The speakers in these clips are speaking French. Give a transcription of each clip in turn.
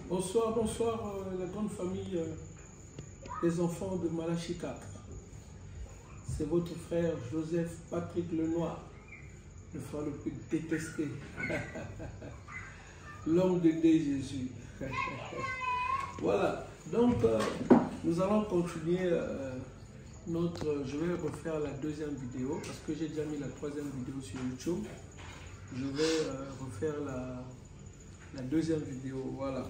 Bonsoir, bonsoir, la grande famille des enfants de Malachi 4. C'est votre frère Joseph Patrick Lenoir, le frère le plus détesté, l'homme de Dieu Jésus. Voilà, donc nous allons continuer je vais refaire la deuxième vidéo parce que j'ai déjà mis la troisième vidéo sur YouTube. Je vais refaire la deuxième vidéo, voilà.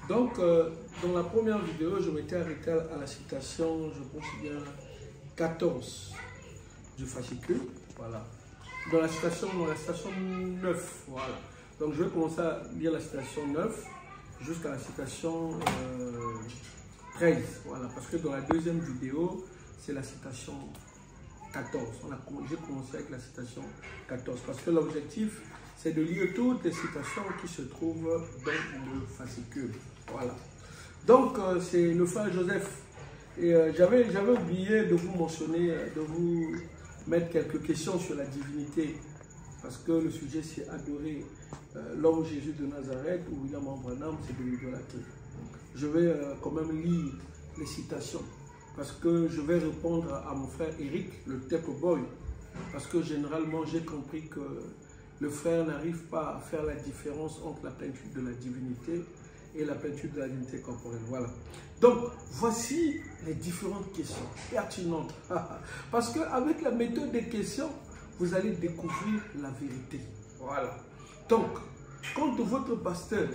Donc, dans la première vidéo, je m'étais arrêté à la citation, je pense bien, 14 du fascicule, voilà. Dans la citation 9, voilà. Donc, je vais commencer à lire la citation 9 jusqu'à la citation 13, voilà. Parce que dans la deuxième vidéo, c'est la citation 14. J'ai commencé avec la citation 14 parce que l'objectif, c'est de lire toutes les citations qui se trouvent dans le fascicule. Voilà. Donc, c'est le frère Joseph. Et j'avais oublié de vous mentionner, de vous mettre quelques questions sur la divinité. Parce que le sujet, c'est adorer l'homme Jésus de Nazareth ou William Branham, c'est de l'idolâtrer. Je vais quand même lire les citations. Parce que je vais répondre à mon frère Eric, le Tech Boy. Parce que généralement, j'ai compris que le frère n'arrive pas à faire la différence entre la plénitude de la divinité et la plénitude de la divinité corporelle. Voilà. Donc, voici les différentes questions pertinentes. Parce qu'avec la méthode des questions, vous allez découvrir la vérité. Voilà. Donc, quand votre pasteur,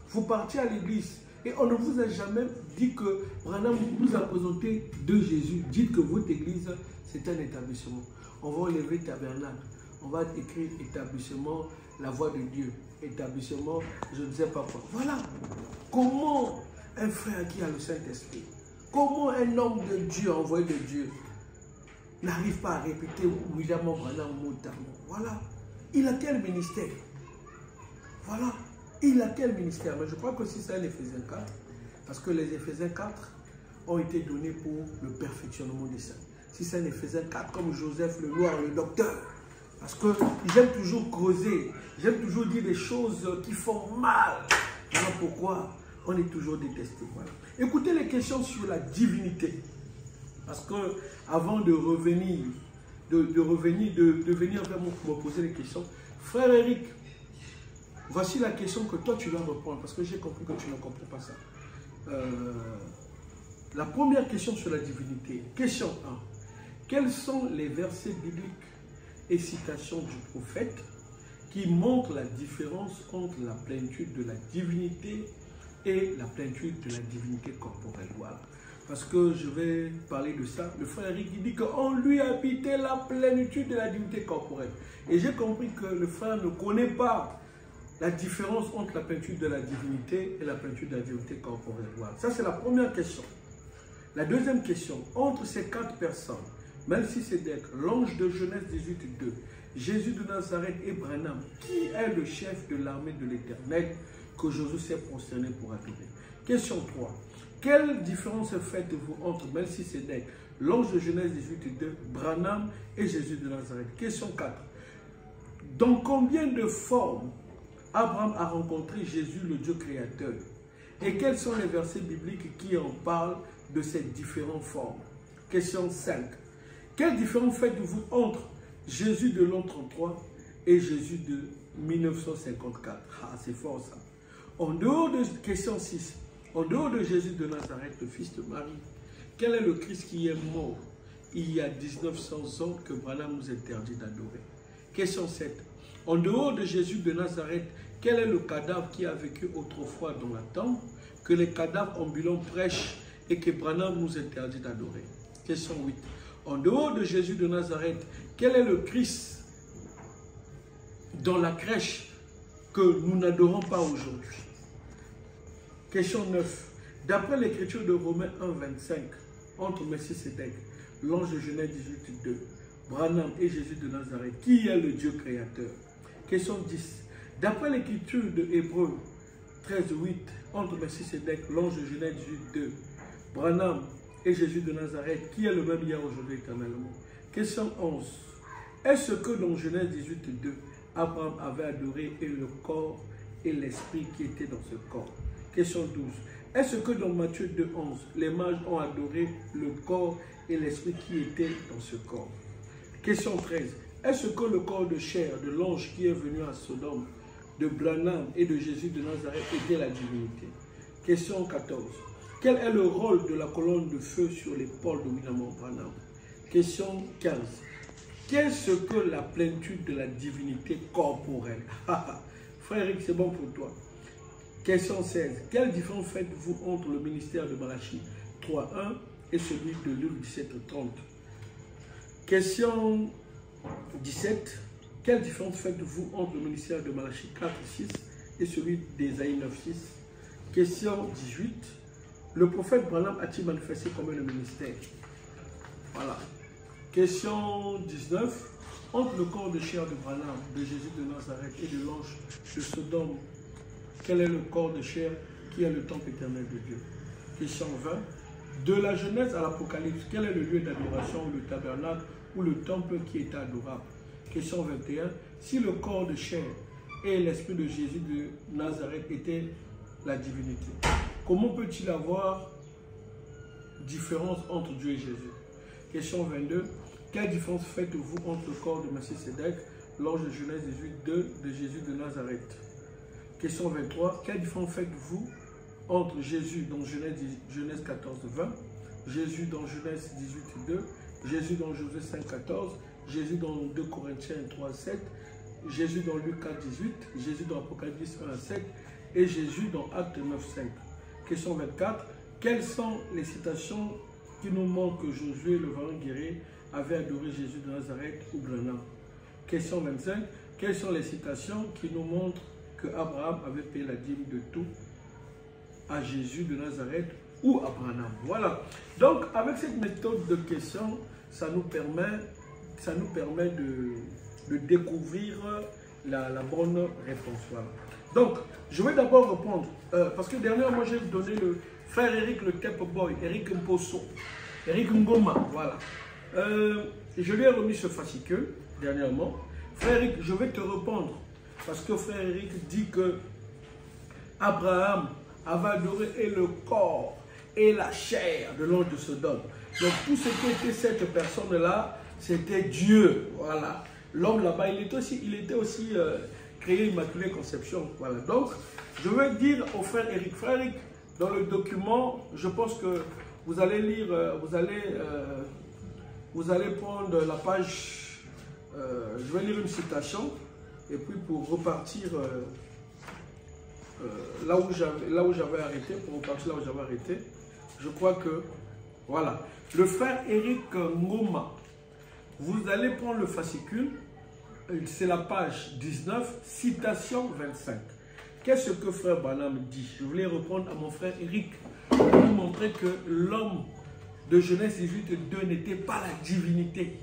vous partez à l'église et on ne vous a jamais dit que Branham nous a présenté de Jésus, dites que votre église, c'est un établissement. On va enlever tabernacle. On va écrire établissement, la voix de Dieu. Établissement, je ne sais pas quoi. Voilà. Comment un frère qui a le Saint-Esprit, comment un homme de Dieu, envoyé de Dieu, n'arrive pas à répéter William Branham mot à mot. Voilà. Il a quel ministère? Voilà. Il a quel ministère? Mais je crois que si c'est un Éphésiens 4, parce que les Éphésiens 4 ont été donnés pour le perfectionnement des saints. Si c'est un Éphésiens 4, comme Joseph Lenoir, le docteur, parce que j'aime toujours creuser, j'aime toujours dire des choses qui font mal. Voilà pourquoi on est toujours détesté. Voilà. Écoutez les questions sur la divinité. Parce que avant de revenir, de venir vers moi pour me poser les questions, frère Eric, voici la question que toi tu vas répondre, parce que j'ai compris que tu ne comprends pas ça. La première question sur la divinité. Question 1. Quels sont les versets bibliques et citations du prophète qui montrent la différence entre la plénitude de la divinité et la plénitude de la divinité corporelle? Voilà. Parce que je vais parler de ça. Le frère Eric dit qu'on lui habitait la plénitude de la divinité corporelle. Et j'ai compris que le frère ne connaît pas la différence entre la plénitude de la divinité et la plénitude de la divinité corporelle. Voilà. Ça, c'est la première question. La deuxième question, entre ces 4 personnes, Melchisédek, l'ange de Genèse 18:2, Jésus de Nazareth et Branham, qui est le chef de l'armée de l'Éternel que Josué s'est prosterné pour adorer? Question 3. Quelle différence faites-vous entre Melchisédek, l'ange de Genèse 18:2, Branham et Jésus de Nazareth? Question 4. Dans combien de formes Abraham a rencontré Jésus, le Dieu créateur? Et quels sont les versets bibliques qui en parlent de ces différentes formes? Question 5. Quelle différence faites-vous entre Jésus de l'an 33 et Jésus de 1954? Ah, c'est fort ça. En dehors de question 6, en dehors de Jésus de Nazareth, le fils de Marie, quel est le Christ qui est mort il y a 1900 ans que Branham nous interdit d'adorer? Question 7. En dehors de Jésus de Nazareth, quel est le cadavre qui a vécu autrefois dans la tombe, que les cadavres ambulants prêchent et que Branham nous interdit d'adorer? Question 8. En dehors de Jésus de Nazareth, quel est le Christ dans la crèche que nous n'adorons pas aujourd'hui? Question 9. D'après l'écriture de Romains 1:25, entre Melchisédek, l'ange de Genèse 18:2, Branham et Jésus de Nazareth, qui est le Dieu créateur? Question 10. D'après l'écriture de Hébreux 13:8, entre Melchisédek, l'ange de Genèse 18:2, Branham et Jésus de Nazareth, qui est le même hier, aujourd'hui, éternellement? Question 11. Est-ce que dans Genèse 18:2, Abraham avait adoré et le corps et l'esprit qui était dans ce corps? Question 12. Est-ce que dans Matthieu 2,11, les mages ont adoré le corps et l'esprit qui était dans ce corps? Question 13. Est-ce que le corps de chair de l'ange qui est venu à Sodome, de Branham et de Jésus de Nazareth était la divinité? Question 14. Quel est le rôle de la colonne de feu sur l'épaule de William Branham? Question 15. Qu'est-ce que la plénitude de la divinité corporelle? Frère Eric, c'est bon pour toi. Question 16. Quelle différence faites-vous entre le ministère de Malachie 3.1 et celui de Luc 17.30? Question 17. Quelle différence faites-vous entre le ministère de Malachie 4.6 et celui d'Ésaïe 9.6? Question 18. Le prophète Branham a-t-il manifesté combien de ministère? Voilà. Question 19. Entre le corps de chair de Branham, de Jésus de Nazareth et de l'ange de Sodome, quel est le corps de chair qui est le temple éternel de Dieu? Question 20. De la Genèse à l'Apocalypse, quel est le lieu d'adoration ou le tabernacle ou le temple qui était adorable? Question 21. Si le corps de chair et l'esprit de Jésus de Nazareth étaient la divinité, comment peut-il avoir différence entre Dieu et Jésus? Question 22. Quelle différence faites-vous entre le corps de Melchisédek, l'ange de Genèse 18.2 de Jésus de Nazareth? Question 23. Quelle différence faites-vous entre Jésus dans Genèse 14.20, Jésus dans Genèse 18.2, Jésus dans Josué 5.14, Jésus dans 2 Corinthiens 3.7, Jésus dans Luc 4.18, Jésus dans Apocalypse 1.7 et Jésus dans Actes 9.5. Question 24. Quelles sont les citations qui nous montrent que Josué, le vaillant guerrier, avait adoré Jésus de Nazareth ou Branham? Question 25. Quelles sont les citations qui nous montrent que Abraham avait payé la dîme de tout à Jésus de Nazareth ou à Branham? Voilà. Donc, avec cette méthode de questions, ça nous permet de découvrir la bonne réponse. Voilà. Donc, je vais d'abord répondre, parce que dernièrement, j'ai donné le frère Eric, le Tep Boy, Eric Mposo, Eric Ngoma, voilà. Je lui ai remis ce fascicule dernièrement. Frère Eric, je vais te répondre, parce que frère Eric dit que Abraham avait adoré et le corps et la chair de l'ange de Sodome. Donc tout ce qui était cette personne-là, c'était Dieu. Voilà. L'homme là-bas, il était aussi créé Immaculée Conception. Voilà. Donc, je vais dire au frère Eric, dans le document, je pense que vous allez lire, vous allez prendre la page, je vais lire une citation, et puis pour repartir là où j'avais arrêté, je crois que, voilà, le frère Eric Ngoma, vous allez prendre le fascicule, c'est la page 19, citation 25. Qu'est-ce que frère Branham dit? Je voulais répondre à mon frère Eric pour lui montrer que l'homme de Genèse 18.2 n'était pas la divinité.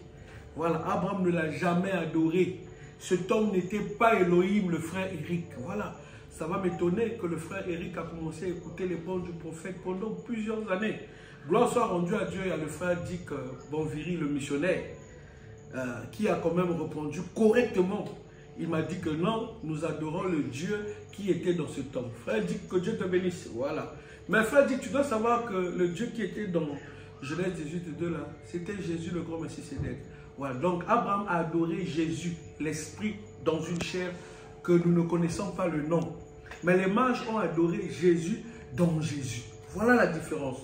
Voilà, Abraham ne l'a jamais adoré. Cet homme n'était pas Elohim, le frère Eric. Voilà, ça va m'étonner que le frère Eric a commencé à écouter les bons du prophète pendant plusieurs années. Gloire soit rendue à Dieu et à le frère Dick Bonviri, le missionnaire, qui a quand même répondu correctement. Il m'a dit que non, nous adorons le Dieu qui était dans cet homme. Frère Dick, que Dieu te bénisse. Voilà. Mais frère Dick, tu dois savoir que le Dieu qui était dans Genèse 18.2 là, c'était Jésus le grand Melchisédek. Voilà. Donc Abraham a adoré Jésus, l'Esprit, dans une chair que nous ne connaissons pas le nom. Mais les mages ont adoré Jésus dans Jésus. Voilà la différence.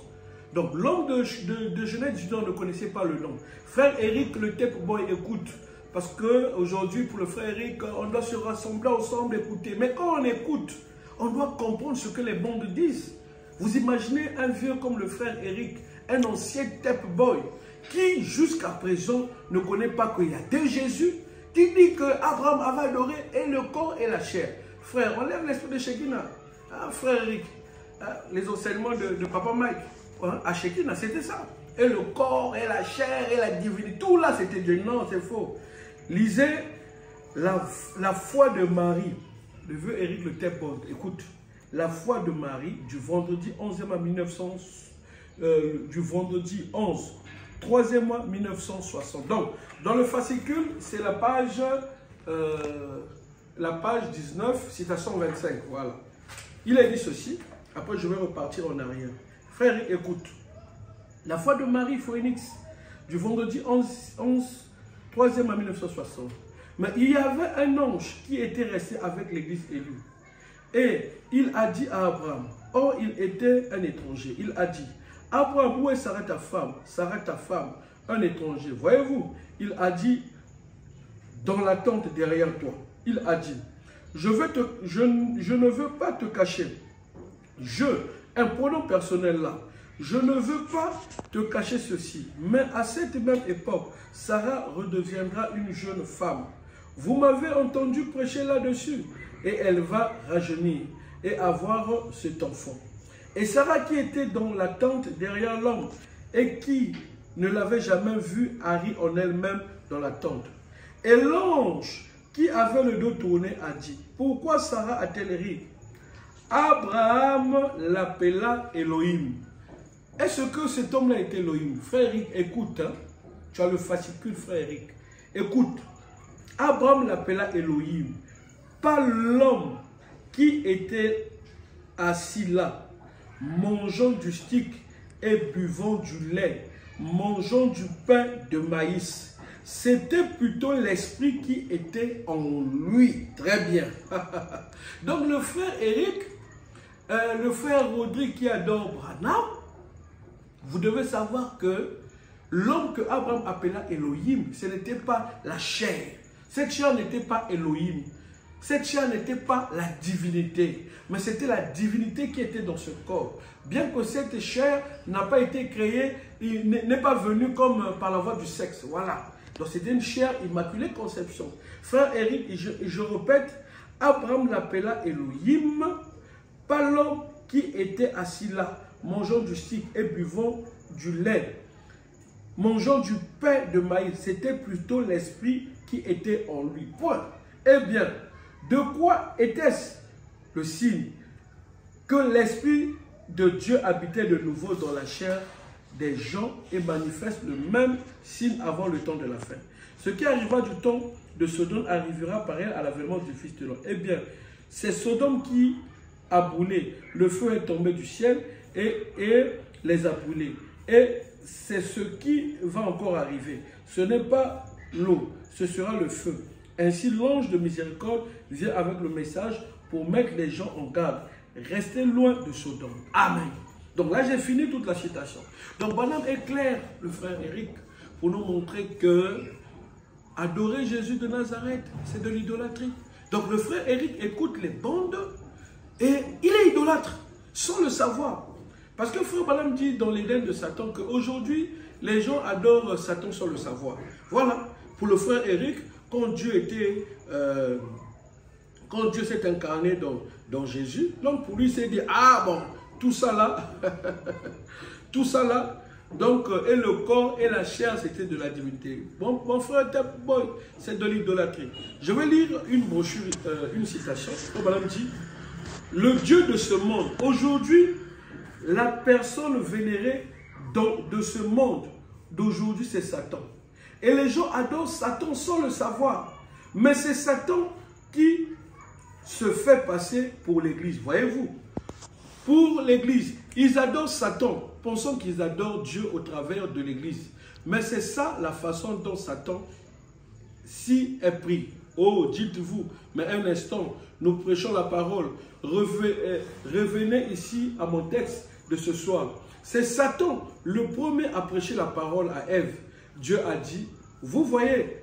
Donc l'homme de Genèse 18 ne connaissait pas le nom. Frère Eric, le Tep Boy, écoute. Parce qu'aujourd'hui, pour le frère Eric, on doit se rassembler ensemble, écouter. Mais quand on écoute, on doit comprendre ce que les bandes disent. Vous imaginez un vieux comme le frère Eric, un ancien Tep Boy, qui jusqu'à présent ne connaît pas qu'il y a deux Jésus, qui dit qu'Abraham avait adoré et le corps et la chair. Frère, on lève l'esprit de Shekinah. Hein, frère Eric, hein, les enseignements de Papa Mike, hein, à Shekinah, c'était ça. Et le corps et la chair et la divinité, tout là c'était Dieu. Non, c'est faux. Lisez la foi de Marie, le vieux Eric le Tep Boy. Écoute, la foi de Marie du vendredi 11e mois 1900, du vendredi 11, 3e mois 1960. Donc, dans le fascicule, c'est la page 19, citation 25. Voilà. Il a dit ceci. Après, je vais repartir en arrière. Frère, écoute. La foi de Marie Phoenix, du vendredi 3e à 1960. Mais il y avait un ange qui était resté avec l'église élue. Et il a dit à Abraham, or il était un étranger, il a dit, Abraham, où est Sarah ta femme? Sarah ta femme, un étranger. Voyez-vous, il a dit, dans la tente derrière toi, il a dit, je ne veux pas te cacher. Un pronom personnel là, je ne veux pas te cacher ceci, mais à cette même époque, Sarah redeviendra une jeune femme. Vous m'avez entendu prêcher là-dessus, et elle va rajeunir et avoir cet enfant. Et Sarah qui était dans la tente derrière l'homme et qui ne l'avait jamais vu, a ri en elle-même dans la tente. Et l'ange qui avait le dos tourné a dit, pourquoi Sarah a-t-elle ri? Abraham l'appela Elohim. Est-ce que cet homme-là est Elohim? Frère Eric, écoute, hein? Tu as le fascicule, frère Eric. Écoute, Abraham l'appela Elohim, pas l'homme qui était assis là, mangeant du stick et buvant du lait, mangeant du pain de maïs. C'était plutôt l'esprit qui était en lui. Très bien. Donc le frère Eric, le frère Rodrigue qui adore Branham, vous devez savoir que l'homme que Abraham appela Elohim, ce n'était pas la chair. Cette chair n'était pas Elohim. Cette chair n'était pas la divinité, mais c'était la divinité qui était dans ce corps. Bien que cette chair n'a pas été créée, n'est pas venue comme par la voie du sexe. Voilà. Donc c'était une chair immaculée conception. Frère Eric, je répète, Abraham l'appela Elohim, pas l'homme qui était assis là, mangeant du stick et buvant du lait, mangeant du pain de maïs. C'était plutôt l'esprit qui était en lui. Point. Eh bien, de quoi était-ce le signe? Que l'Esprit de Dieu habitait de nouveau dans la chair des gens et manifeste le même signe avant le temps de la fin. Ce qui arriva du temps de Sodome arrivera pareil à l'avènement du Fils de l'homme. Eh bien, c'est Sodome qui a brûlé. Le feu est tombé du ciel et les a brûlés. Et c'est ce qui va encore arriver. Ce n'est pas l'eau, ce sera le feu. Ainsi, l'ange de miséricorde vient avec le message pour mettre les gens en garde. Restez loin de Sodome. Amen. Donc là, j'ai fini toute la citation. Donc, Branham est clair, le frère Eric, pour nous montrer que adorer Jésus de Nazareth, c'est de l'idolâtrie. Donc, le frère Eric écoute les bandes et il est idolâtre, sans le savoir. Parce que frère Branham dit dans l'Éden de Satan qu'aujourd'hui, les gens adorent Satan sans le savoir. Voilà. Pour le frère Eric, quand Dieu s'est incarné dans Jésus, donc pour lui c'est dit, ah bon, tout ça là, tout ça là, donc, et le corps et la chair, c'était de la divinité. Bon, mon frère, c'est de l'idolâtrie. Je vais lire une brochure, une citation. Madame dit, le Dieu de ce monde, aujourd'hui, la personne vénérée de ce monde d'aujourd'hui, c'est Satan. Et les gens adorent Satan sans le savoir. Mais c'est Satan qui se fait passer pour l'Église. Voyez-vous? Pour l'Église, ils adorent Satan, pensant qu'ils adorent Dieu au travers de l'Église. Mais c'est ça la façon dont Satan s'y est pris. Oh, dites-vous, mais un instant, nous prêchons la parole. Revenez ici à mon texte de ce soir. C'est Satan, le premier à prêcher la parole à Ève. Dieu a dit, vous voyez,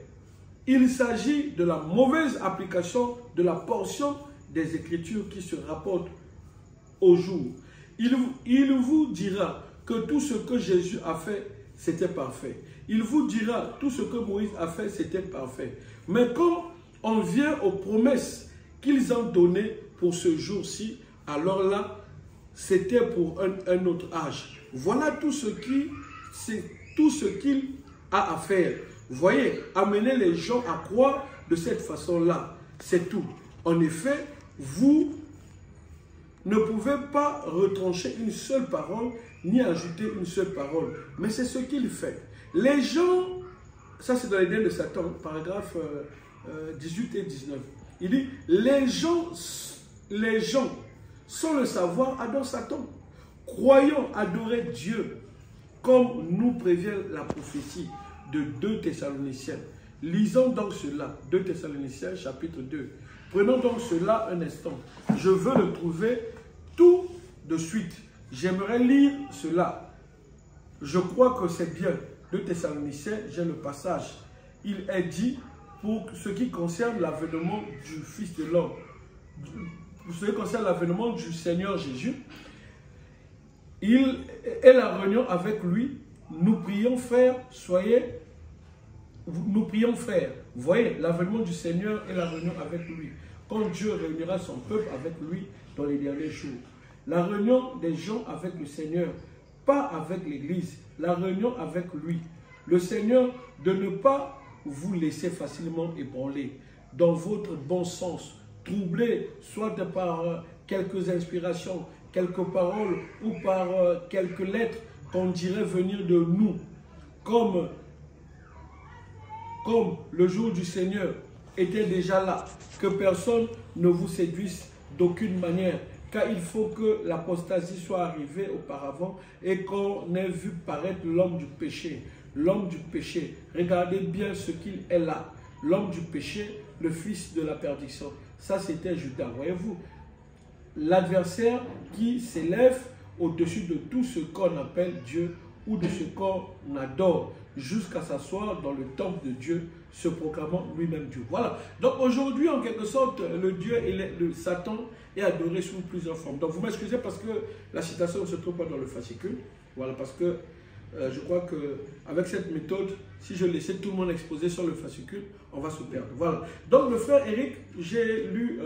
il s'agit de la mauvaise application de la portion des Écritures qui se rapporte au jour. Il vous dira que tout ce que Jésus a fait, c'était parfait. Il vous dira tout ce que Moïse a fait, c'était parfait. Mais quand on vient aux promesses qu'ils ont données pour ce jour-ci, alors là, c'était pour un autre âge. Voilà tout ce qu'il a à faire. Vous voyez, amener les gens à croire de cette façon-là, c'est tout. En effet, vous ne pouvez pas retrancher une seule parole, ni ajouter une seule parole. Mais c'est ce qu'il fait. Les gens, ça c'est dans l'Éden de Satan, paragraphe 18 et 19. Il dit, les gens sans le savoir, adorent Satan. Croyons adorer Dieu, comme nous prévient la prophétie de 2 Thessaloniciens. Lisons donc cela, 2 Thessaloniciens chapitre 2. Prenons donc cela un instant. Je veux le trouver tout de suite. J'aimerais lire cela. Je crois que c'est bien. 2 Thessaloniciens, j'ai le passage. Il est dit, pour ce qui concerne l'avènement du Fils de l'homme, pour ce qui concerne l'avènement du Seigneur Jésus, il est la réunion avec lui. Nous prions, frères, nous prions, frères. Vous voyez, l'avènement du Seigneur est la réunion avec lui. Quand Dieu réunira son peuple avec lui dans les derniers jours. La réunion des gens avec le Seigneur, pas avec l'Église. La réunion avec lui. Le Seigneur, de ne pas vous laisser facilement ébranler dans votre bon sens, troublé soit par quelques inspirations, quelques paroles ou par quelques lettres qu'on dirait venir de nous, comme le jour du Seigneur était déjà là, que personne ne vous séduise d'aucune manière, car il faut que l'apostasie soit arrivée auparavant et qu'on ait vu paraître l'homme du péché. L'homme du péché, regardez bien ce qu'il est là. L'homme du péché, le fils de la perdition. Ça, c'était Judas. Voyez-vous, l'adversaire qui s'élève au-dessus de tout ce qu'on appelle Dieu ou de ce qu'on adore, jusqu'à s'asseoir dans le temple de Dieu, se proclamant lui-même Dieu. Voilà. Donc aujourd'hui, en quelque sorte, le Dieu et le Satan est adoré sous plusieurs formes. Donc vous m'excusez parce que la citation ne se trouve pas dans le fascicule. Voilà, parce que je crois qu'avec cette méthode, si je laissais tout le monde exposé sur le fascicule, on va se perdre. Voilà. Donc le frère Eric, j'ai lu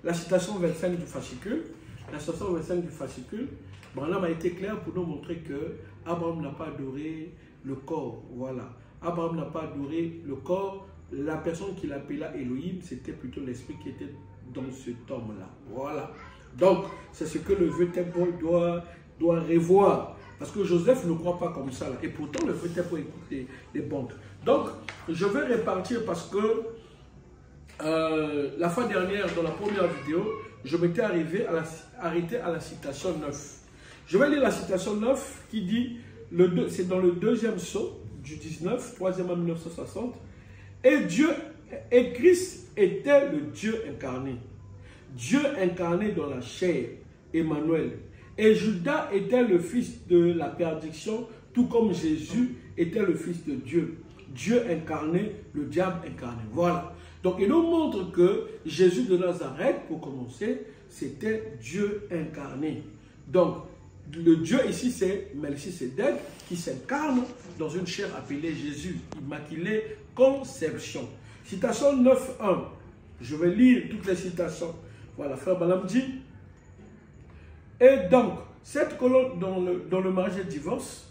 la citation 25 du fascicule. La citation 25 du fascicule, Branham a été clair pour nous montrer que Abraham n'a pas adoré le corps. Voilà. Abraham n'a pas adoré le corps. La personne qu'il appela Elohim, c'était plutôt l'esprit qui était dans cet homme-là. Voilà. Donc, c'est ce que le vieux temple doit revoir. Parce que Joseph ne croit pas comme ça. Là. Et pourtant, le vieux temple écoute les bandes. Donc, je vais répartir parce que la fois dernière, dans la première vidéo, je m'étais arrêté à la citation 9. Je vais lire la citation 9 qui dit, c'est dans le deuxième sceau du 19, 3e en 1960. Et Christ était le Dieu incarné. Dieu incarné dans la chair, Emmanuel. Et Judas était le fils de la perdition, tout comme Jésus était le fils de Dieu. Dieu incarné, le diable incarné. Voilà. Donc il nous montre que Jésus de Nazareth, pour commencer, c'était Dieu incarné. Donc le Dieu ici, c'est Melchisédek qui s'incarne dans une chair appelée Jésus, immaculée conception. Citation 9.1. Je vais lire toutes les citations. Voilà, frère Balaam dit. Et donc, cette colonne dans le mariage de divorce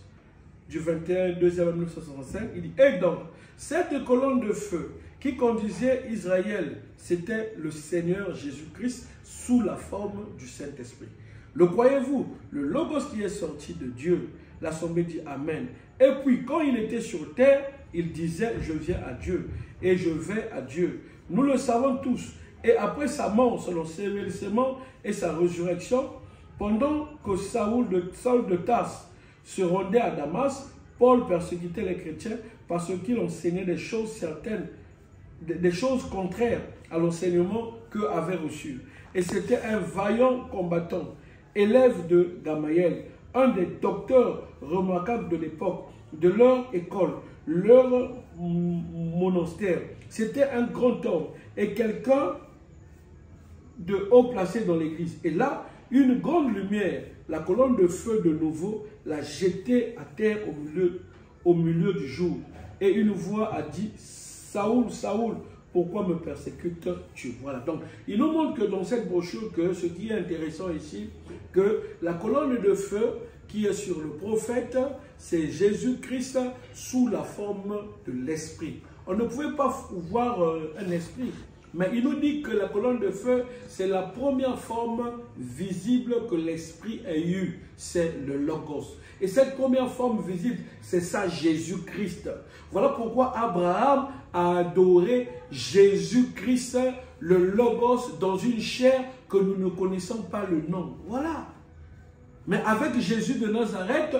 du 21 2e 1965, il dit, et donc, cette colonne de feu qui conduisait Israël, c'était le Seigneur Jésus-Christ sous la forme du Saint-Esprit. Le croyez-vous? Le Logos qui est sorti de Dieu, l'Assemblée dit Amen. Et puis, quand il était sur terre, il disait, je viens à Dieu et je vais à Dieu. Nous le savons tous. Et après sa mort, son ensevelissement et sa résurrection, pendant que Saül de Tarse se rendait à Damas, Paul persécutait les chrétiens parce qu'il enseignait des choses certaines, des choses contraires à l'enseignement qu'eux avaient reçu. Et c'était un vaillant combattant, élève de Gamaliel, un des docteurs remarquables de l'époque, de leur école, leur monastère. C'était un grand homme et quelqu'un de haut placé dans l'église. Et là, une grande lumière, la colonne de feu de nouveau, l'a jeté à terre au milieu du jour. Et une voix a dit, Saoul, Saoul, pourquoi me persécutes-tu? Voilà, donc il nous montre que dans cette brochure, que ce qui est intéressant ici, que la colonne de feu qui est sur le prophète, c'est Jésus-Christ sous la forme de l'esprit. On ne pouvait pas voir un esprit, mais il nous dit que la colonne de feu, c'est la première forme visible que l'esprit ait eue, c'est le Logos. Et cette première forme visible, c'est ça Jésus-Christ. Voilà pourquoi Abraham a adoré Jésus-Christ, le Logos dans une chair que nous ne connaissons pas le nom. Voilà. Mais avec Jésus de Nazareth,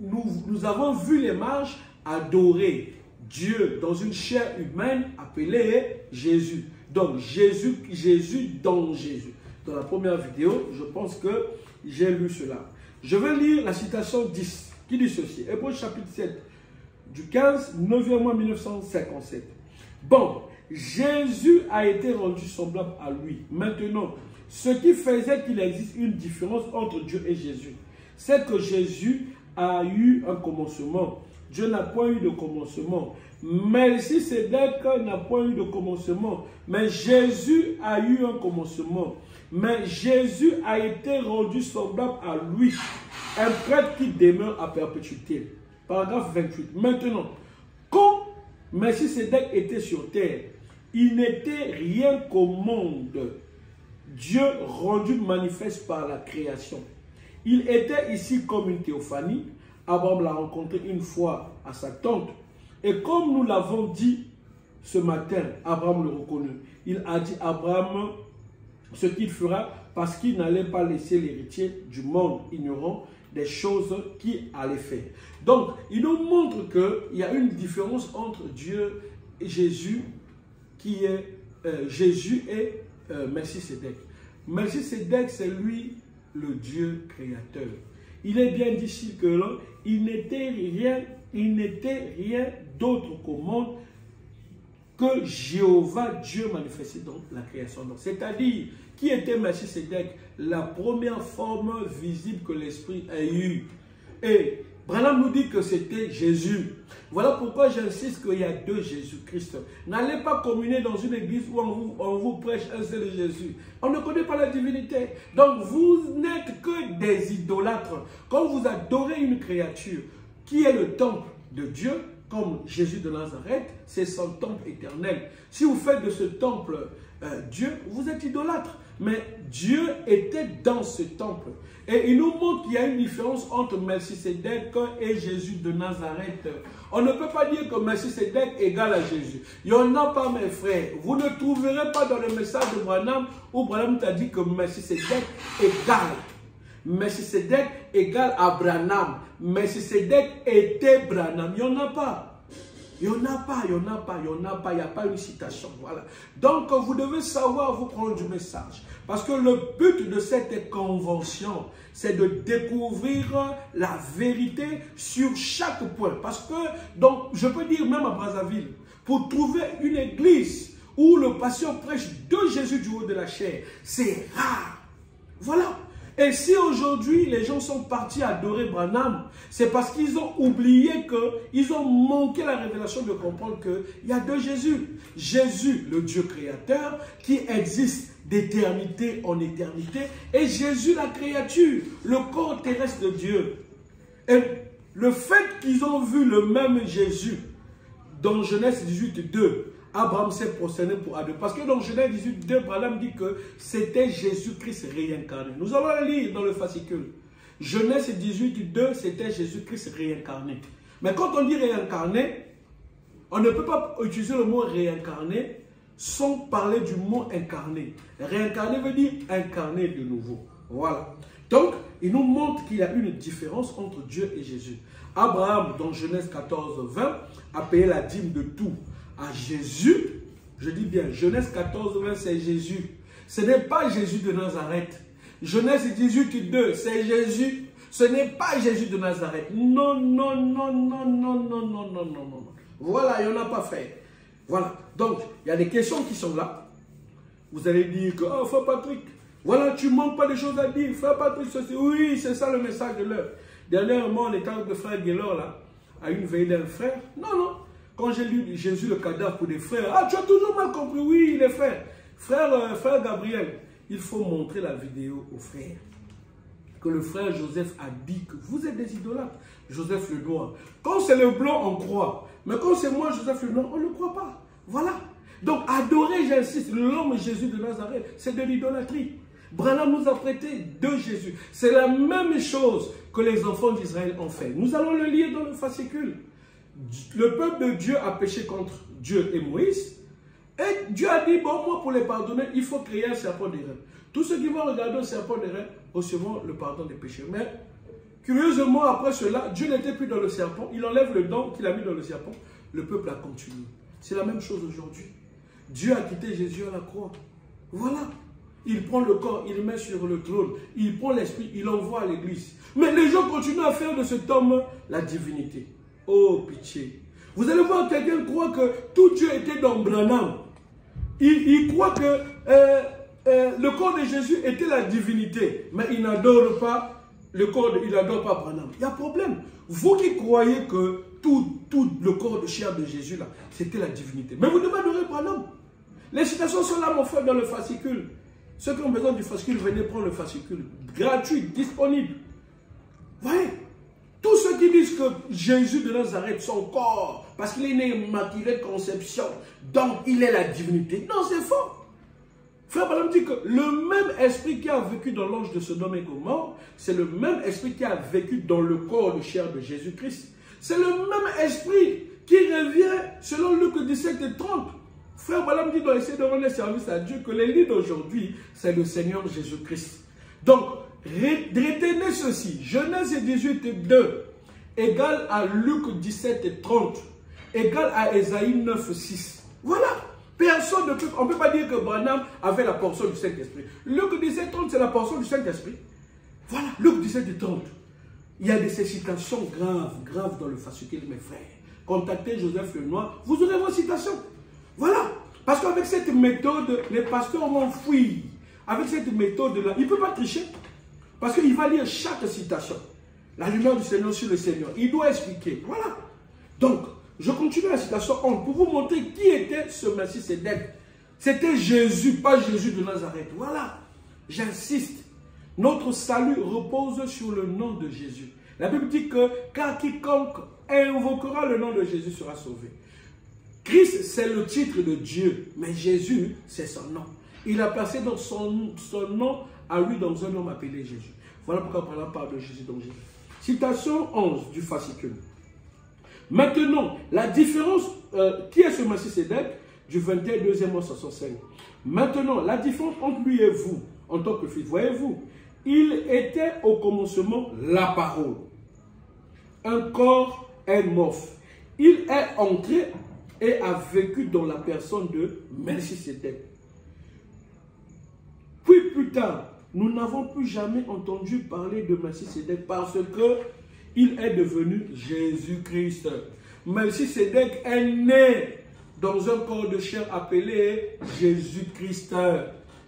nous avons vu les mages adorer Dieu dans une chair humaine appelée Jésus. Donc Jésus dans Jésus. Dans la première vidéo, je pense que j'ai lu cela. Je vais lire la citation 10 qui dit ceci. Hébreux chapitre 7 du 15, 9e mois 1957. Bon, Jésus a été rendu semblable à lui. Maintenant, ce qui faisait qu'il existe une différence entre Dieu et Jésus, c'est que Jésus a eu un commencement. Dieu n'a point eu de commencement. Melchisédek n'a point eu de commencement. Mais Jésus a eu un commencement. Mais Jésus a été rendu semblable à lui. Un prêtre qui demeure à perpétuité. Paragraphe 28. Maintenant, quand Melchisédek était sur terre, il n'était rien qu'au monde. Dieu rendu manifeste par la création. Il était ici comme une théophanie. Abraham l'a rencontré une fois à sa tente. Et comme nous l'avons dit ce matin, Abraham le reconnut. Il a dit à Abraham ce qu'il fera parce qu'il n'allait pas laisser l'héritier du monde ignorant des choses qu'il allait faire. Donc, il nous montre qu'il y a une différence entre Dieu et Jésus, qui est Jésus et Melchisédek. Melchisédek, c'est lui le Dieu créateur. Il est bien dit ici que là, il n'était rien d'autre qu'au monde que Jéhovah, Dieu manifesté dans la création. C'est-à-dire, qui était Melchisédek? La première forme visible que l'Esprit a eue. Et Branham nous dit que c'était Jésus. Voilà pourquoi j'insiste qu'il y a deux Jésus-Christ. N'allez pas communier dans une église où on vous prêche un seul Jésus. On ne connaît pas la divinité. Donc vous n'êtes que des idolâtres. Quand vous adorez une créature qui est le temple de Dieu, comme Jésus de Nazareth, c'est son temple éternel. Si vous faites de ce temple Dieu, vous êtes idolâtre. Mais Dieu était dans ce temple. Et il nous montre qu'il y a une différence entre Melchisédek et Jésus de Nazareth. On ne peut pas dire que Melchisédek égale à Jésus. Il n'y en a pas, mes frères. Vous ne trouverez pas dans le message de Branham où Branham t'a dit que Melchisédek égale. Melchisédek égale à Branham. Melchisédek était Branham. Il n'y en a pas. Il n'y en a pas, il n'y en a pas, il n'y en a pas, il n'y a pas une citation. Voilà. Donc, vous devez savoir vous prendre du message. Parce que le but de cette convention, c'est de découvrir la vérité sur chaque point. Parce que, donc, je peux dire même à Brazzaville, pour trouver une église où le pasteur prêche de Jésus du haut de la chair, c'est rare. Voilà. Et si aujourd'hui les gens sont partis adorer Branham, c'est parce qu'ils ont oublié qu'ils ont manqué la révélation de comprendre qu'il y a deux Jésus. Jésus, le Dieu créateur, qui existe d'éternité en éternité, et Jésus, la créature, le corps terrestre de Dieu. Et le fait qu'ils ont vu le même Jésus dans Genèse 18, 2, Abraham s'est prosterné pour adorer. Parce que dans Genèse 18, 2, Branham dit que c'était Jésus-Christ réincarné. Nous allons le lire dans le fascicule. Genèse 18, 2, c'était Jésus-Christ réincarné. Mais quand on dit réincarné, on ne peut pas utiliser le mot réincarné sans parler du mot incarné. Réincarné veut dire incarné de nouveau. Voilà. Donc, il nous montre qu'il y a une différence entre Dieu et Jésus. Abraham, dans Genèse 14, 20, a payé la dîme de tout à Jésus. Je dis bien, Genèse 14, 20, c'est Jésus. Ce n'est pas Jésus de Nazareth. Genèse 18, 2, c'est Jésus. Ce n'est pas Jésus de Nazareth. Non, non, non, non, non, non, non, non, non, non. Voilà, il n'y en a pas fait. Voilà. Donc, il y a des questions qui sont là. Vous allez dire que, oh, frère Patrick, voilà, tu ne manques pas de choses à dire. Frère Patrick, ceci. Oui, c'est ça le message de l'heure. Dernièrement, on était avec le frère Gaylor, là, à une veillée d'un frère. Non, non. Quand j'ai lu Jésus le cadavre pour des frères, ah, tu as toujours mal compris. Oui, les frères. Frère Gabriel, il faut montrer la vidéo aux frères. Que le frère Joseph a dit que vous êtes des idolâtres. Joseph le noir. Quand c'est le blanc, on croit. Mais quand c'est moi, Joseph le noir, on ne croit pas. Voilà. Donc, adorer, j'insiste, l'homme Jésus de Nazareth, c'est de l'idolâtrie. Branham nous a prêté de Jésus. C'est la même chose que les enfants d'Israël ont fait. Nous allons le lire dans le fascicule. Le peuple de Dieu a péché contre Dieu et Moïse. Et Dieu a dit, bon, moi, pour les pardonner, il faut créer un serpent d'airain. Tous ceux qui vont regarder un serpent d'airain recevront le pardon des péchés. Mais, curieusement, après cela, Dieu n'était plus dans le serpent. Il enlève le don qu'il a mis dans le serpent. Le peuple a continué. C'est la même chose aujourd'hui. Dieu a quitté Jésus à la croix. Voilà. Il prend le corps, il le met sur le trône. Il prend l'esprit, il l'envoie à l'église. Mais les gens continuent à faire de cet homme la divinité. Oh, pitié. Vous allez voir, quelqu'un croit que tout Dieu était dans Branham. Il croit que le corps de Jésus était la divinité. Mais il n'adore pas le corps, il n'adore pas Branham. Il y a problème. Vous qui croyez que tout le corps de chair de Jésus, là, c'était la divinité. Mais vous devez adorer Branham. Les citations sont là, mon frère, dans le fascicule. Ceux qui ont besoin du fascicule, venez prendre le fascicule. Gratuit, disponible. Voyez, tous ceux qui disent que Jésus de Nazareth, son corps, parce qu'il est né immaculé de conception, donc il est la divinité. Non, c'est faux. Frère Branham dit que le même esprit qui a vécu dans l'ange de Sodome et Gomorrhe, c'est le même esprit qui a vécu dans le corps de chair de Jésus-Christ. C'est le même esprit qui revient selon Luc 17 et 30. Frère Branham dit, essayer de rendre service à Dieu, que l'élite d'aujourd'hui, c'est le Seigneur Jésus-Christ. Donc, retenez ceci. Genèse 18, 2 égale à Luc 17 et 30 égale à Ésaïe 9, 6. Voilà. Personne ne peut, on ne peut pas dire que Branham avait la portion du Saint-Esprit. Luc 17, 30, c'est la portion du Saint-Esprit. Voilà, Luc 17 et 30. Il y a des citations graves dans le fascicule, mes frères. Contactez Joseph Lenoir, vous aurez vos citations. Voilà. Parce qu'avec cette méthode, les pasteurs vont fuir. Avec cette méthode-là, il ne peut pas tricher. Parce qu'il va lire chaque citation. La lumière du Seigneur sur le Seigneur. Il doit expliquer. Voilà. Donc, je continue la citation 1 pour vous montrer qui était ce Melchisédek. C'était Jésus, pas Jésus de Nazareth. Voilà. J'insiste. Notre salut repose sur le nom de Jésus. La Bible dit que car quiconque invoquera le nom de Jésus sera sauvé. Christ, c'est le titre de Dieu, mais Jésus, c'est son nom. Il a placé dans son nom à lui dans un homme appelé Jésus. Voilà pourquoi on parle de Jésus dans Jésus. Citation 11 du fascicule. Maintenant, la différence, qui est ce Melchisédek du 21 2e mois 65. Maintenant, la différence entre lui et vous, en tant que fils, voyez-vous, il était au commencement la parole. Un corps est morphe. Il est entré et a vécu dans la personne de Melchisédek. Puis plus tard, nous n'avons plus jamais entendu parler de Melchisédek parce que il est devenu Jésus-Christ. Melchisédek est né dans un corps de chair appelé Jésus-Christ.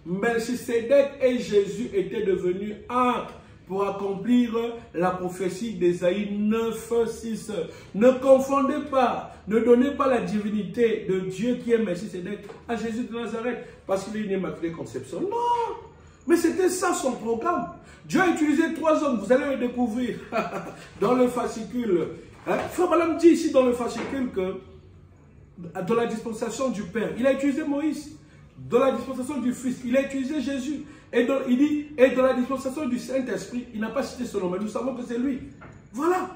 Melchisédek et Jésus étaient devenus un pour accomplir la prophétie d'Ésaïe 9, 6. Ne confondez pas, ne donnez pas la divinité de Dieu qui est Melchisédek à Jésus de Nazareth parce qu'il est une immaculée conception. Non, mais c'était ça son programme. Dieu a utilisé 3 hommes, vous allez le découvrir dans le fascicule. Frère Branham dit ici dans le fascicule que dans la dispensation du Père, il a utilisé Moïse. Dans la dispensation du Fils, il a utilisé Jésus. Et il dit, et dans la dispensation du Saint-Esprit, il n'a pas cité son nom, mais nous savons que c'est lui. Voilà.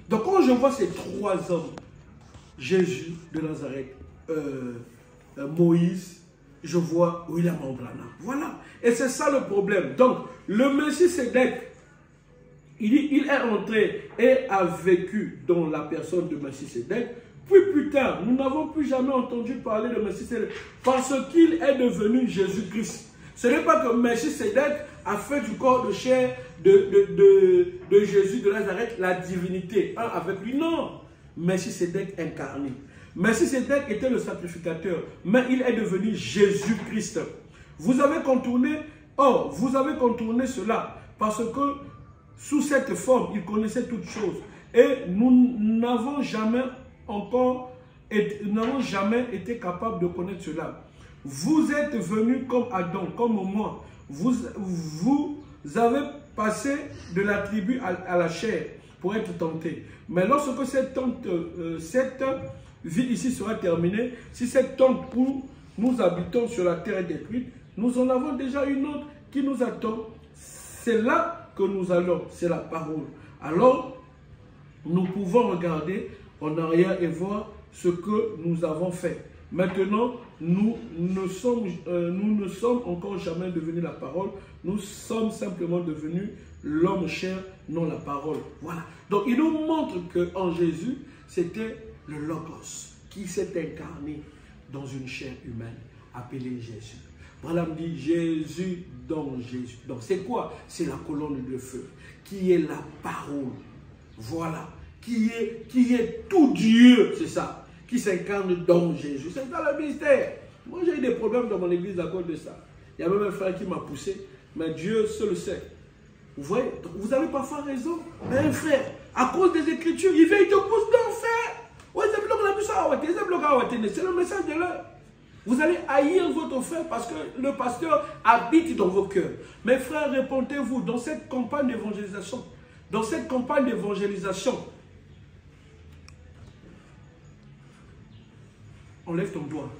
Donc quand je vois ces 3 hommes, Jésus de Nazareth, Moïse, je vois William Branham. Voilà. Et c'est ça le problème. Donc, le Melchisédek, il dit, il est entré et a vécu dans la personne de Melchisédek. Puis plus tard, nous n'avons plus jamais entendu parler de Melchisédek parce qu'il est devenu Jésus-Christ. Ce n'est pas que Melchisédek a fait du corps de chair de Jésus de Nazareth la divinité, un avec lui. Non, Melchisédek incarné. Melchisédek était le sacrificateur, mais il est devenu Jésus-Christ. Vous avez contourné, vous avez contourné cela parce que sous cette forme, il connaissait toutes choses. Et nous n'avons jamais été capables de connaître cela. Vous êtes venus comme Adam, comme moi. Vous avez passé de la tribu à la chair pour être tentés. Mais lorsque cette vie ici sera terminée, si cette tente où nous habitons sur la terre est détruite, nous en avons déjà une autre qui nous attend. C'est là que nous allons, c'est la parole. Alors, nous pouvons regarder en arrière et voir ce que nous avons fait. Maintenant, nous ne sommes encore jamais devenus la parole. Nous sommes simplement devenus l'homme cher, non la parole. Voilà. Donc, il nous montre qu'en Jésus, c'était le Logos qui s'est incarné dans une chair humaine appelée Jésus. Voilà, me dit Jésus dans Jésus. Donc, c'est quoi? C'est la colonne de feu qui est la parole. Voilà. Qui est tout Dieu, c'est ça. Qui s'incarne dans Jésus. C'est ça le mystère. Moi, j'ai eu des problèmes dans mon église à cause de ça. Il y a même un frère qui m'a poussé, mais Dieu seul le sait. Vous voyez, vous avez parfois raison. Mais un frère, à cause des Écritures, il vient, il te pousse d'enfer. C'est le message de l'heure. Vous allez haïr votre frère parce que le pasteur habite dans vos cœurs. Mes frères, répondez-vous, dans cette campagne d'évangélisation, enlève ton doigt.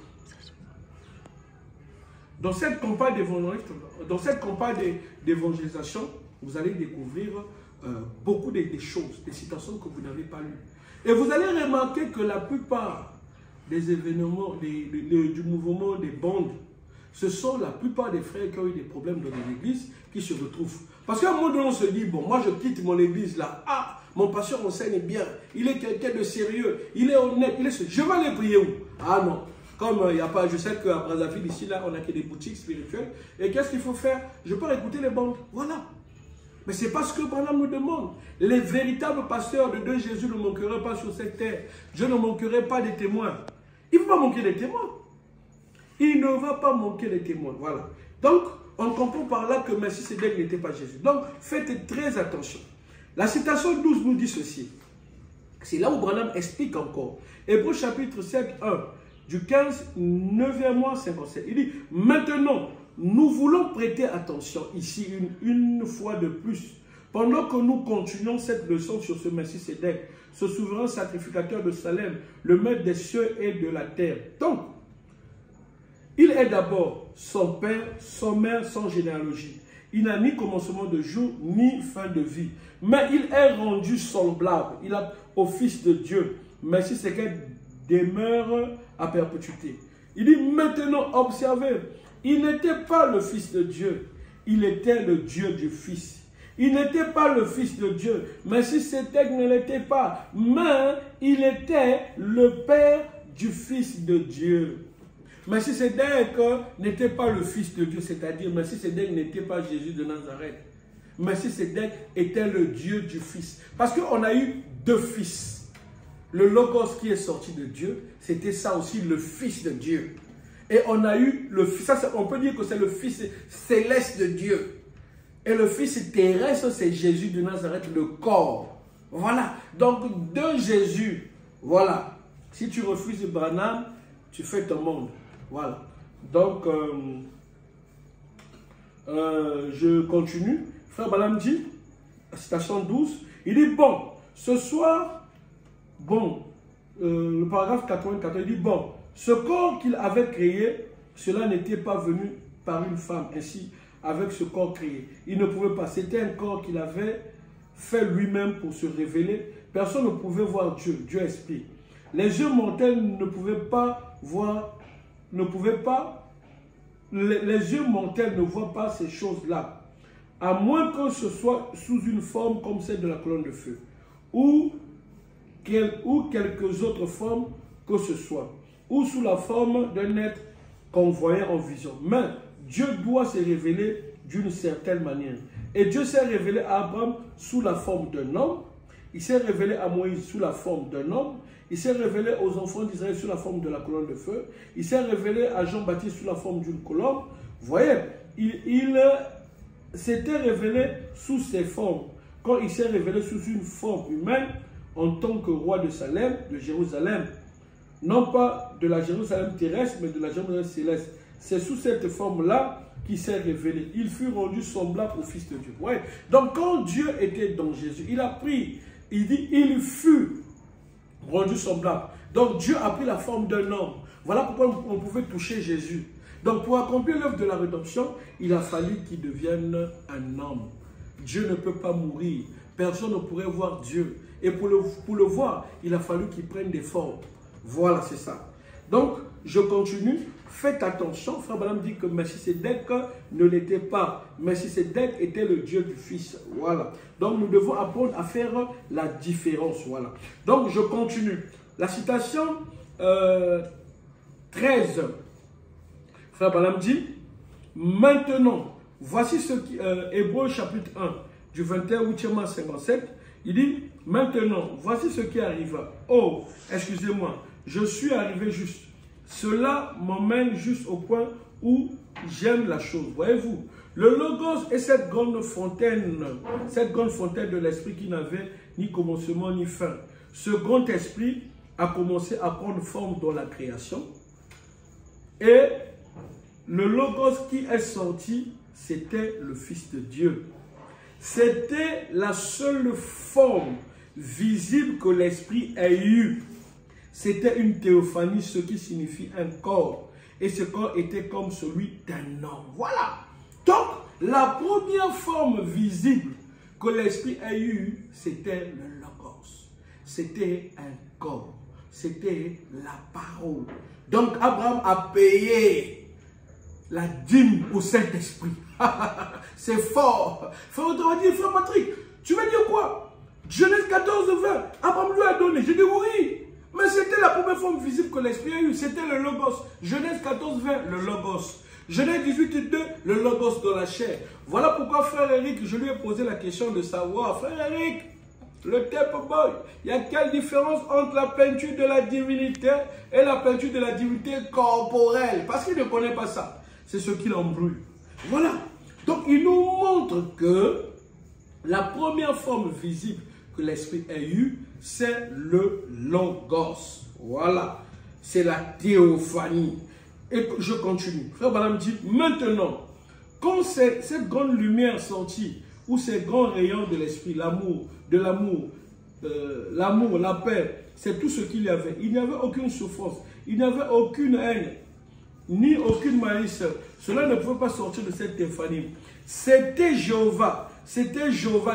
Dans cette campagne d'évangélisation, vous allez découvrir beaucoup de choses, des citations que vous n'avez pas lues. Et vous allez remarquer que la plupart des événements, du mouvement des bandes, ce sont la plupart des frères qui ont eu des problèmes dans les églises qui se retrouvent. Parce qu'à un moment donné, on se dit, bon, moi je quitte mon église là. Ah, mon pasteur enseigne bien. Il est quelqu'un de sérieux. Il est honnête. Je vais aller prier où? Ah non. Comme il n'y a pas, je sais qu'à Brazzaville, ici, là, on n'a que des boutiques spirituelles. Et qu'est-ce qu'il faut faire? Je peux écouter les bandes. Voilà. Mais c'est pas ce que Branham nous demande. Les véritables pasteurs de Dieu Jésus ne manqueraient pas sur cette terre. Dieu ne manquerait pas des témoins. Il ne va pas manquer des témoins. Il ne va pas manquer des témoins. Voilà. Donc, on comprend par là que Melchisédek n'était pas Jésus. Donc, faites très attention. La citation 12 nous dit ceci. C'est là où Branham explique encore. Hébreux chapitre 7, 1, du 15, 9e mois, 57. Il dit, maintenant, nous voulons prêter attention ici une fois de plus. Pendant que nous continuons cette leçon sur ce Melchisédek, ce souverain sacrificateur de Salem, le maître des cieux et de la terre. Donc, il est d'abord son père, son mère, sans généalogie. Il n'a ni commencement de jour, ni fin de vie. Mais il est rendu semblable. Il a au Fils de Dieu. Melchisédek demeure à perpétuité. Il dit maintenant, observez, il n'était pas le Fils de Dieu. Il était le Dieu du Fils. Il n'était pas le Fils de Dieu. Melchisédek ne l'était pas. Mais il était le Père du Fils de Dieu. Melchisédek n'était pas le Fils de Dieu, c'est-à-dire Melchisédek n'était pas Jésus de Nazareth. Melchisédek était le Dieu du Fils. Parce qu'on a eu deux fils. Le Logos qui est sorti de Dieu, c'était ça aussi, le Fils de Dieu. Et on a eu le Fils, on peut dire que c'est le Fils céleste de Dieu. Et le Fils terrestre, c'est Jésus de Nazareth, le corps. Voilà. Donc, de Jésus, voilà. Si tu refuses Branham, tu fais ton monde. Voilà. Donc, je continue. Frère Branham dit, citation 12, il dit, bon, ce soir, bon, le paragraphe 84, il dit, bon, ce corps qu'il avait créé, cela n'était pas venu par une femme, ainsi, avec ce corps créé. Il ne pouvait pas. C'était un corps qu'il avait fait lui-même pour se révéler. Personne ne pouvait voir Dieu. Dieu esprit. Les yeux mortels ne pouvaient pas voir, les yeux mortels ne voient pas ces choses-là. À moins que ce soit sous une forme comme celle de la colonne de feu. Ou quelques autres formes que ce soit. Ou sous la forme d'un être qu'on voyait en vision. Mais Dieu doit se révéler d'une certaine manière. Et Dieu s'est révélé à Abraham sous la forme d'un homme. Il s'est révélé à Moïse sous la forme d'un homme. Il s'est révélé aux enfants d'Israël sous la forme de la colonne de feu. Il s'est révélé à Jean-Baptiste sous la forme d'une colombe. Vous voyez, il s'était révélé sous ces formes. Quand il s'est révélé sous une forme humaine, en tant que roi de Salem, de Jérusalem, non pas de la Jérusalem terrestre, mais de la Jérusalem céleste. C'est sous cette forme-là qu'il s'est révélé. Il fut rendu semblable au Fils de Dieu. Ouais. Donc quand Dieu était dans Jésus, il a pris, il dit, il fut rendu semblable. Donc Dieu a pris la forme d'un homme. Voilà pourquoi on pouvait toucher Jésus. Donc pour accomplir l'œuvre de la rédemption, il a fallu qu'il devienne un homme. Dieu ne peut pas mourir. Personne ne pourrait voir Dieu. Et pour le voir, il a fallu qu'il prenne des formes. Voilà, c'est ça. Donc, je continue. faites attention, frère Branham dit que Melchisédek ne l'était pas. Melchisédek était le Dieu du Fils. Voilà. Donc nous devons apprendre à faire la différence. Voilà. Donc je continue. La citation 13. Frère Branham dit, maintenant, voici ce qui, Hébreux chapitre 1, du 21 à 57, il dit, maintenant, voici ce qui arriva. Oh, excusez-moi, je suis arrivé juste. Cela m'emmène juste au point où j'aime la chose. Voyez-vous, le Logos est cette grande fontaine de l'esprit qui n'avait ni commencement ni fin. Ce grand esprit a commencé à prendre forme dans la création. Et le Logos qui est sorti, c'était le Fils de Dieu. C'était la seule forme visible que l'Esprit ait eue. C'était une théophanie, ce qui signifie un corps. Et ce corps était comme celui d'un homme. Voilà. Donc, la première forme visible que l'Esprit a eue, c'était le Logos. C'était un corps. C'était la parole. Donc, Abraham a payé la dîme au Saint-Esprit. C'est fort. Frère Patrick, tu veux dire quoi? Genèse 14, 20. Abraham lui a donné. J'ai dit oui. Mais c'était la première forme visible que l'Esprit a eue. C'était le Logos. Genèse 14, 20, le Logos. Genèse 18, 2, le Logos de la chair. Voilà pourquoi, frère Eric, je lui ai posé la question de savoir, frère Eric, le tape boy, il y a quelle différence entre la peinture de la divinité et la peinture de la divinité corporelle? Parce qu'il ne connaît pas ça. C'est ce qui l'embrouille. Voilà. Donc, il nous montre que la première forme visible que l'Esprit a eue, c'est le Logos. Voilà. C'est la théophanie. Et je continue. Frère Branham dit, maintenant, quand cette grande lumière sortit, ou ces grands rayons de l'Esprit, l'amour, la paix, c'est tout ce qu'il y avait. Il n'y avait aucune souffrance, il n'y avait aucune haine, ni aucune malice. Cela ne pouvait pas sortir de cette théophanie. C'était Jéhovah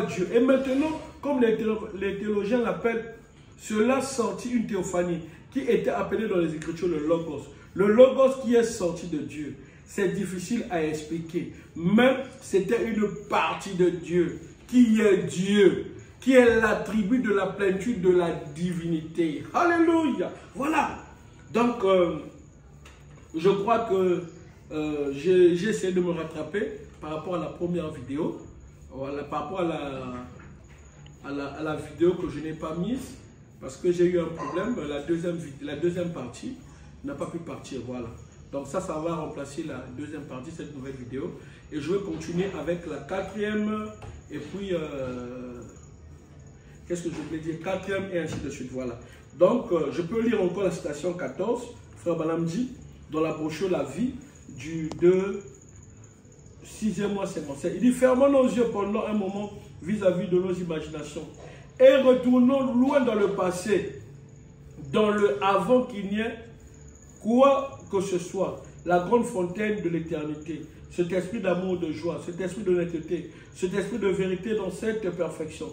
Dieu. Et maintenant, comme les théologiens l'appellent, cela sortit une théophanie qui était appelée dans les Écritures le Logos. Le Logos qui est sorti de Dieu. C'est difficile à expliquer, mais c'était une partie de Dieu, qui est l'attribut de la plénitude de la divinité. Alléluia. Voilà. Donc, je crois que j'ai essayé de me rattraper par rapport à la première vidéo, voilà, par rapport à la vidéo que je n'ai pas mise, parce que j'ai eu un problème. La deuxième partie n'a pas pu partir, voilà. Donc ça va remplacer la deuxième partie, cette nouvelle vidéo. Et je vais continuer avec la quatrième, et puis, qu'est-ce que je voulais dire, quatrième et ainsi de suite, voilà. Donc, je peux lire encore la citation 14, frère Branham dit, dans la brochure La Vie, du 6e mois 57. Il dit, fermons nos yeux pendant un moment vis-à-vis de nos imaginations et retournons loin dans le passé, dans le avant qu'il n'y ait quoi que ce soit, la grande fontaine de l'éternité, cet esprit d'amour, de joie, cet esprit d'honnêteté, cet esprit de vérité dans cette perfection.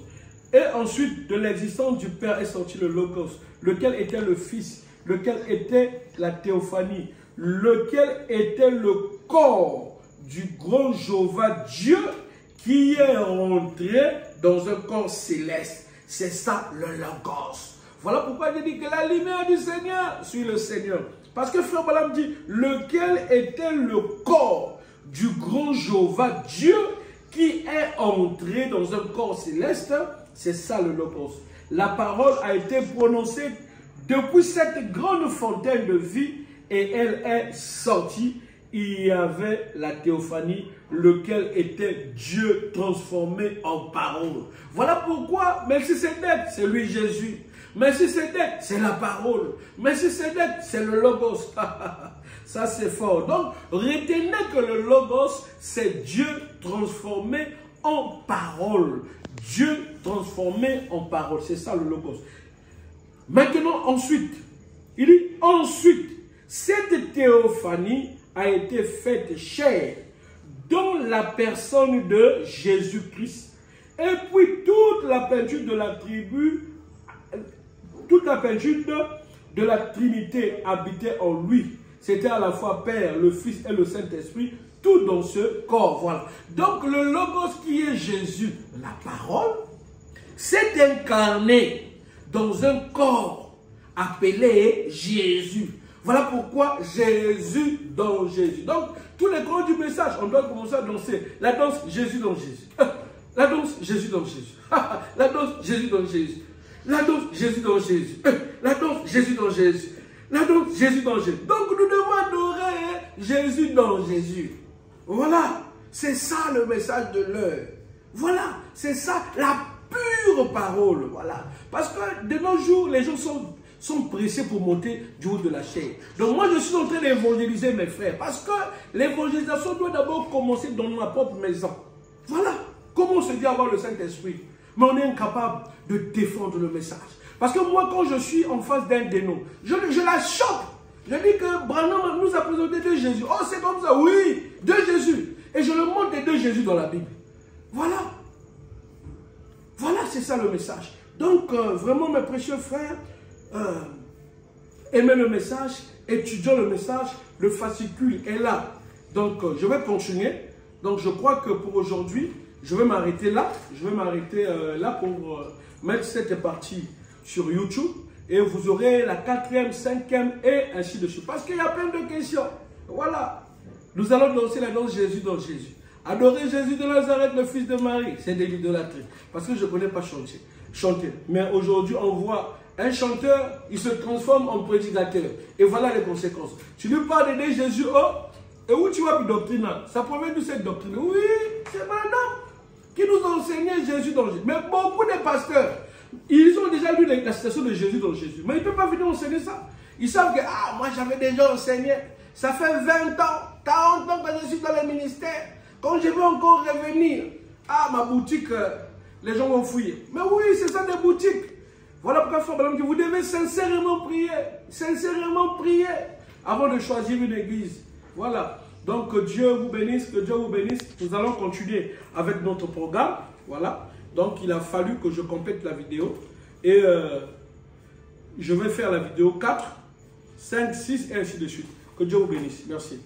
Et ensuite, de l'existence du Père est sorti le Logos, lequel était le Fils, lequel était la théophanie, lequel était le corps du grand Jéhovah Dieu qui est rentré dans un corps céleste. C'est ça le Logos. Voilà pourquoi il dit que la lumière du Seigneur suit le Seigneur. Parce que frère Branham dit, lequel était le corps du grand Jéhovah Dieu qui est entré dans un corps céleste, c'est ça le Logos. La parole a été prononcée depuis cette grande fontaine de vie et elle est sortie. Il y avait la théophanie, lequel était Dieu transformé en parole. Voilà pourquoi Melchisédek, c'est lui Jésus. Melchisédek, c'est la parole. Melchisédek, c'est le Logos. Ça, c'est fort. Donc, retenez que le Logos, c'est Dieu transformé en parole. Dieu transformé en parole. C'est ça le Logos. Maintenant, ensuite, il dit, ensuite, cette théophanie a été faite chair dans la personne de Jésus-Christ. Et puis, toute la peinture de la tribu, toute la peinture de la Trinité habitait en lui. c'était à la fois Père, le Fils et le Saint-Esprit, tout dans ce corps. Voilà. Donc le Logos qui est Jésus, la parole, s'est incarné dans un corps appelé Jésus. Voilà pourquoi Jésus dans Jésus. Donc, tous les grands du message, on doit commencer à danser. La danse Jésus dans Jésus. La danse Jésus dans Jésus. La danse Jésus dans Jésus. La danse Jésus dans Jésus. La danse Jésus dans Jésus. La danse Jésus dans Jésus. Donc, nous devons adorer Jésus dans Jésus. Voilà. C'est ça le message de l'heure. Voilà. C'est ça la pure parole. Voilà. Parce que de nos jours, les gens sont pressés pour monter du haut de la chaîne. Donc moi, je suis en train d'évangéliser mes frères. Parce que l'évangélisation doit d'abord commencer dans ma propre maison. Voilà. Comment on se dit avoir le Saint-Esprit? Mais on est incapable de défendre le message. Parce que moi, quand je suis en face d'un dénom, je la chope. Je dis que Branham nous a présenté deux Jésus. Oh, c'est comme ça. Oui, deux Jésus. Et je le montre des deux Jésus dans la Bible. Voilà. Voilà, c'est ça le message. Donc, vraiment, mes précieux frères, aimez le message, étudions le message, le fascicule est là. Donc, je vais continuer. Donc, je crois que pour aujourd'hui, je vais m'arrêter là. Je vais m'arrêter là pour mettre cette partie sur YouTube. Et vous aurez la 4e, 5e et ainsi de suite. Parce qu'il y a plein de questions. Voilà. Nous allons danser la danse Jésus dans Jésus. Adorer Jésus de Nazareth, le fils de Marie. C'est de l'idolâtrie. Parce que je ne connais pas chanter. Mais aujourd'hui, on voit un chanteur, il se transforme en prédicateur. Et voilà les conséquences. Tu lui parles d'aider Jésus, oh, et où tu vas doctrine? Ça provient de cette doctrine. Oui, c'est madame qui nous a enseigné Jésus dans Jésus. Mais beaucoup de pasteurs, ils ont déjà lu la citation de Jésus dans Jésus. Mais ils ne peuvent pas venir enseigner ça. Ils savent que, ah, moi j'avais déjà enseigné. Ça fait 20 ans, 40 ans que je suis dans le ministère. Quand je veux encore revenir, ah, ma boutique, les gens vont fouiller. Mais oui, c'est ça des boutiques. Voilà pourquoi, frère Branham, que vous devez sincèrement prier avant de choisir une église. Voilà. Donc, que Dieu vous bénisse, que Dieu vous bénisse. Nous allons continuer avec notre programme. Voilà. Donc, il a fallu que je complète la vidéo. Et je vais faire la vidéo 4, 5, 6 et ainsi de suite. Que Dieu vous bénisse. Merci.